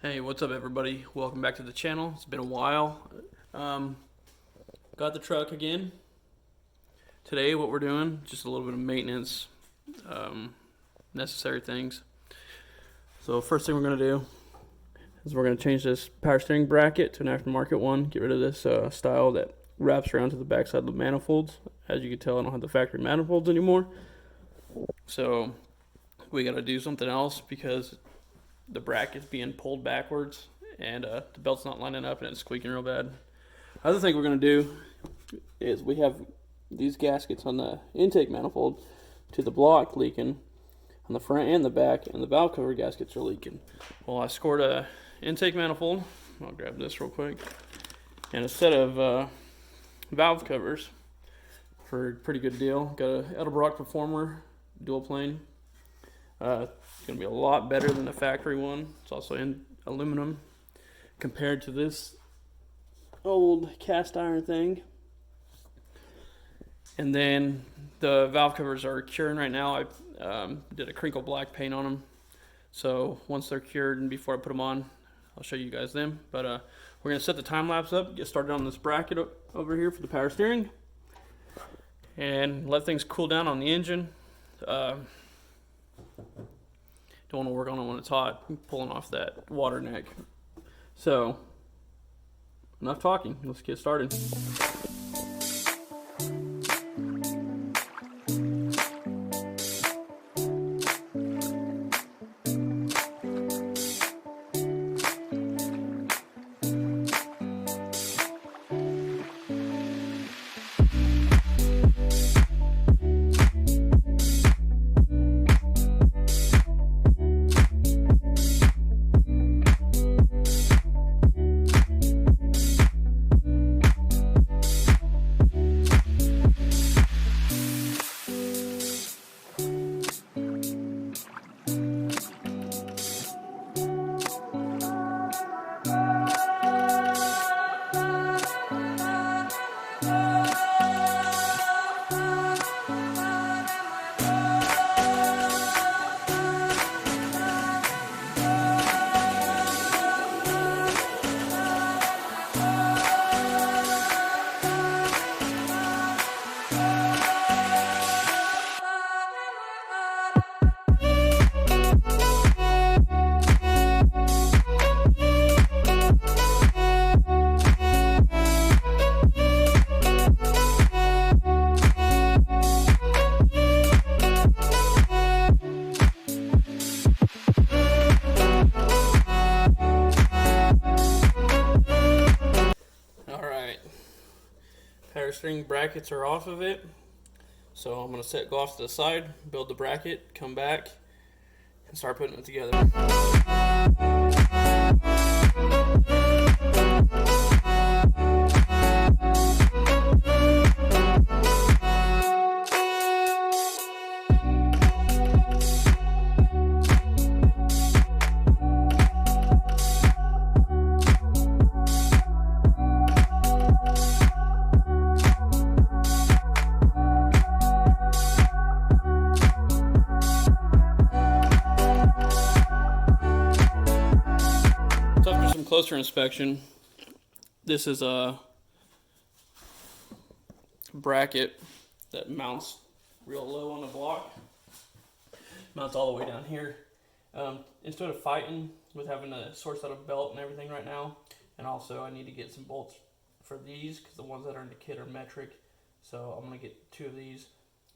Hey, what's up everybody? Welcome back to the channel. It's been a while. Got the truck again. Today what we're doing, just a little bit of maintenance, necessary things. So first thing we're going to do is we're going to change this power steering bracket to an aftermarket one. Get rid of this style that wraps around to the backside of the manifolds. As you can tell, I don't have the factory manifolds anymore. So we got to do something else because the bracket's being pulled backwards and the belt's not lining up and it's squeaking real bad. Other thing we're going to do is we have these gaskets on the intake manifold to the block leaking on the front and the back, and the valve cover gaskets are leaking. Well, I scored a intake manifold. I'll grab this real quick. And a set of valve covers for a pretty good deal. Got a Edelbrock Performer dual plane. It's going to be a lot better than the factory one. It's also in aluminum compared to this old cast iron thing. And then the valve covers are curing right now. I did a crinkle black paint on them. So once they're cured and before I put them on, I'll show you guys them. But we're going to set the time lapse up, get started on this bracket over here for the power steering, and let things cool down on the engine. Don't want to work on it when it's hot, pulling off that water neck. So, enough talking, let's get started. Power steering brackets are off of it, so I'm going to go off to the side, build the bracket, come back, and start putting it together. Closer inspection, this is a bracket that mounts real low on the block, mounts all the way down here. Instead of fighting with having to source out a belt and everything right now, and also I need to get some bolts for these because the ones that are in the kit are metric, so I'm going to get 2 of these.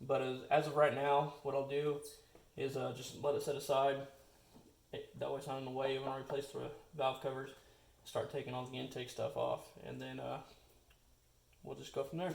But as of right now, what I'll do is just let it set aside. That way it's not in the way when I replace the valve covers. Start taking all the intake stuff off, and then we'll just go from there.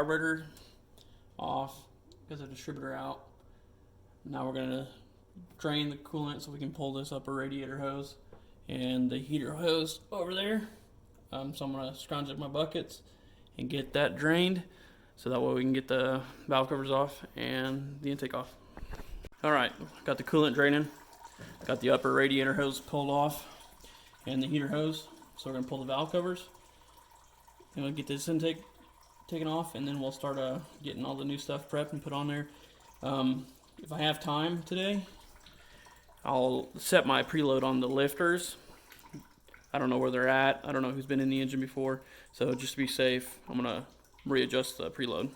carburetor off, get the distributor out. Now we're gonna drain the coolant so we can pull this upper radiator hose and the heater hose over there. So I'm gonna scrounge up my buckets and get that drained, so that way we can get the valve covers off and the intake off. All right, got the coolant draining, got the upper radiator hose pulled off and the heater hose. So we're gonna pull the valve covers and we'll get this intake taken off, and then we'll start getting all the new stuff prepped and put on there. If I have time today, I'll set my preload on the lifters. I don't know where they're at. I don't know who's been in the engine before. So just to be safe, I'm gonna readjust the preload.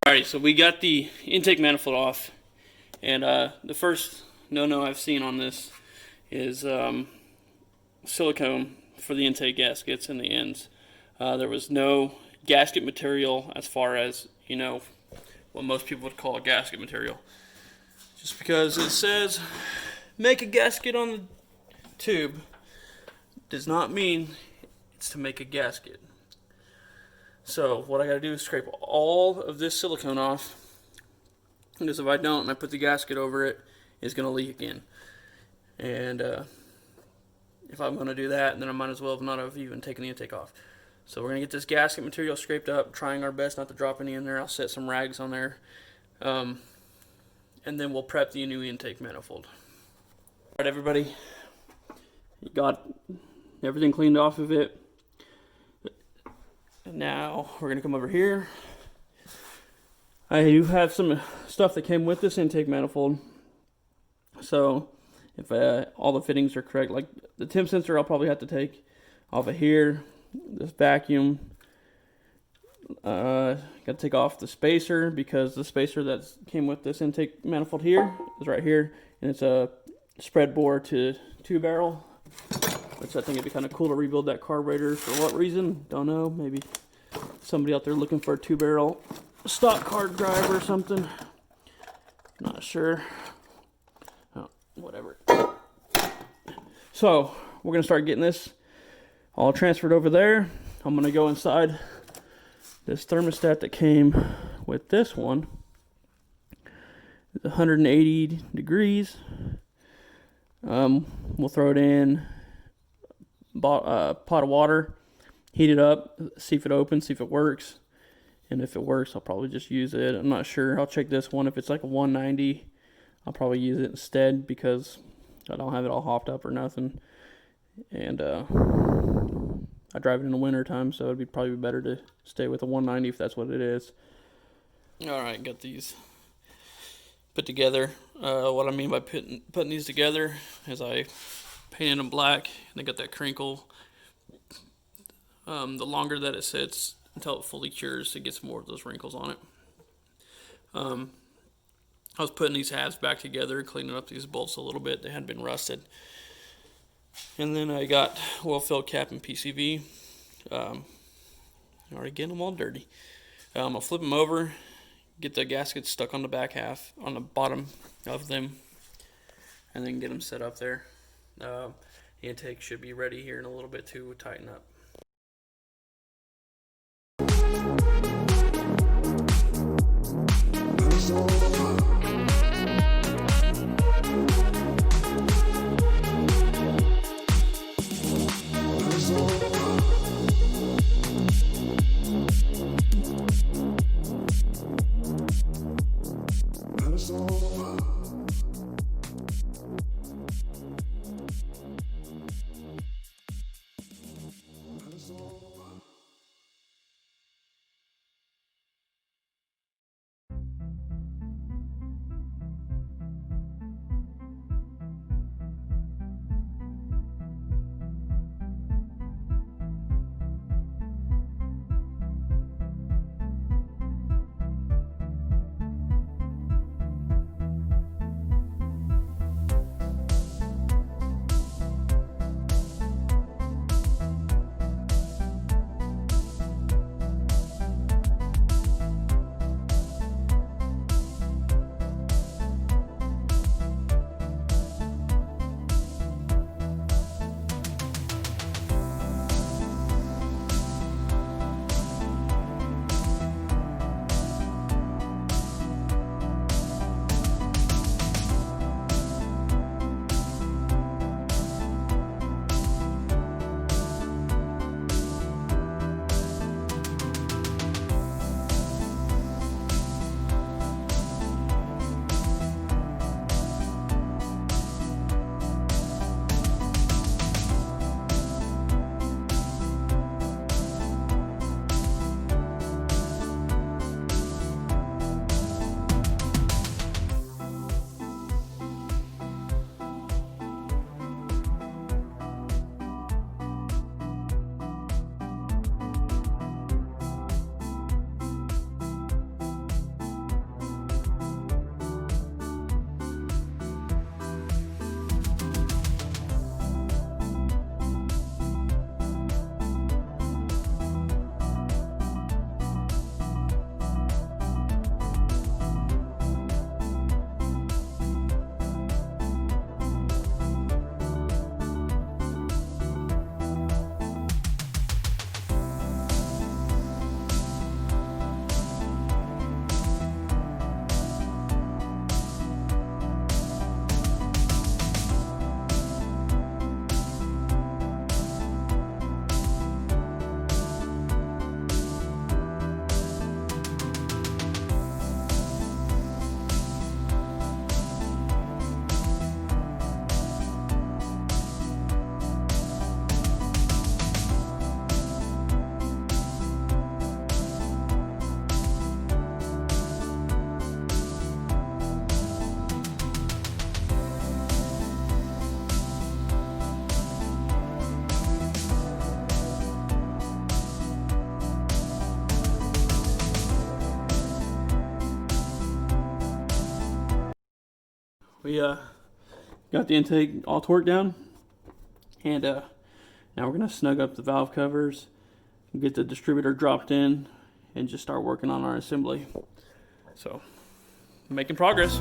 Alright, so we got the intake manifold off, and the first no-no I've seen on this is silicone for the intake gaskets and the ends. There was no gasket material as far as, you know, what most people would call a gasket material. Just because it says make a gasket on the tube does not mean it's to make a gasket. So what I gotta do is scrape all of this silicone off, because if I don't and I put the gasket over it, it's gonna leak again. And if I'm gonna do that, then I might as well not have even taken the intake off. So we're gonna get this gasket material scraped up, trying our best not to drop any in there. I'll set some rags on there, and then we'll prep the new intake manifold. All right, everybody, got everything cleaned off of it. And now we're gonna come over here. I do have some stuff that came with this intake manifold. So if all the fittings are correct, like the temp sensor, I'll probably have to take off of here. This vacuum, got to take off the spacer, because the spacer that came with this intake manifold here is right here, and it's a spread bore to 2-barrel. Which I think it'd be kind of cool to rebuild that carburetor. For what reason? Don't know. Maybe somebody out there looking for a 2-barrel stock card drive or something. Not sure. Oh, whatever. So we're gonna start getting this all transferred over there. I'm gonna go inside this thermostat that came with this one. It's 180 degrees. We'll throw it in pot of water, heat it up, see if it opens, see if it works, and if it works, I'll probably just use it. I'm not sure. I'll check this one. If it's like a 190, I'll probably use it instead, because I don't have it all hopped up or nothing, and I drive it in the winter time, so it'd probably be better to stay with a 190 if that's what it is. All right, got these put together. What I mean by putting these together is I painted them black, and they got that crinkle. The longer that it sits until it fully cures, it gets more of those wrinkles on it. I was putting these halves back together, cleaning up these bolts a little bit. They hadn't been rusted. And then I got oil-filled cap and PCV. Already getting them all dirty. I'll flip them over, get the gaskets stuck on the back half, on the bottom of them, and then get them set up there. The intake should be ready here in a little bit to tighten up. we got the intake all torqued down, and now we're gonna snug up the valve covers, get the distributor dropped in, and just start working on our assembly. So, making progress.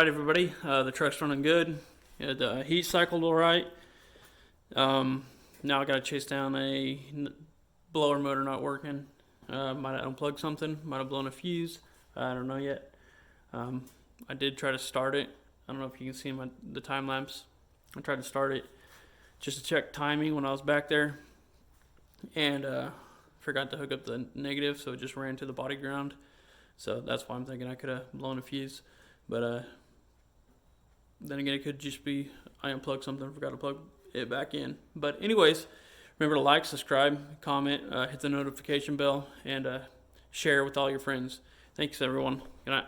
right, everybody. The truck's running good. The heat cycled all right. Now I got to chase down a blower motor not working. Might have unplugged something. Might have blown a fuse. I don't know yet. I did try to start it. I don't know if you can see the time lapse. I tried to start it just to check timing when I was back there, and forgot to hook up the negative, so it just ran to the body ground. So that's why I'm thinking I could have blown a fuse. But then again, it could just be I unplugged something, forgot to plug it back in. But anyways, remember to like, subscribe, comment, hit the notification bell, and share with all your friends. Thanks, everyone. Good night.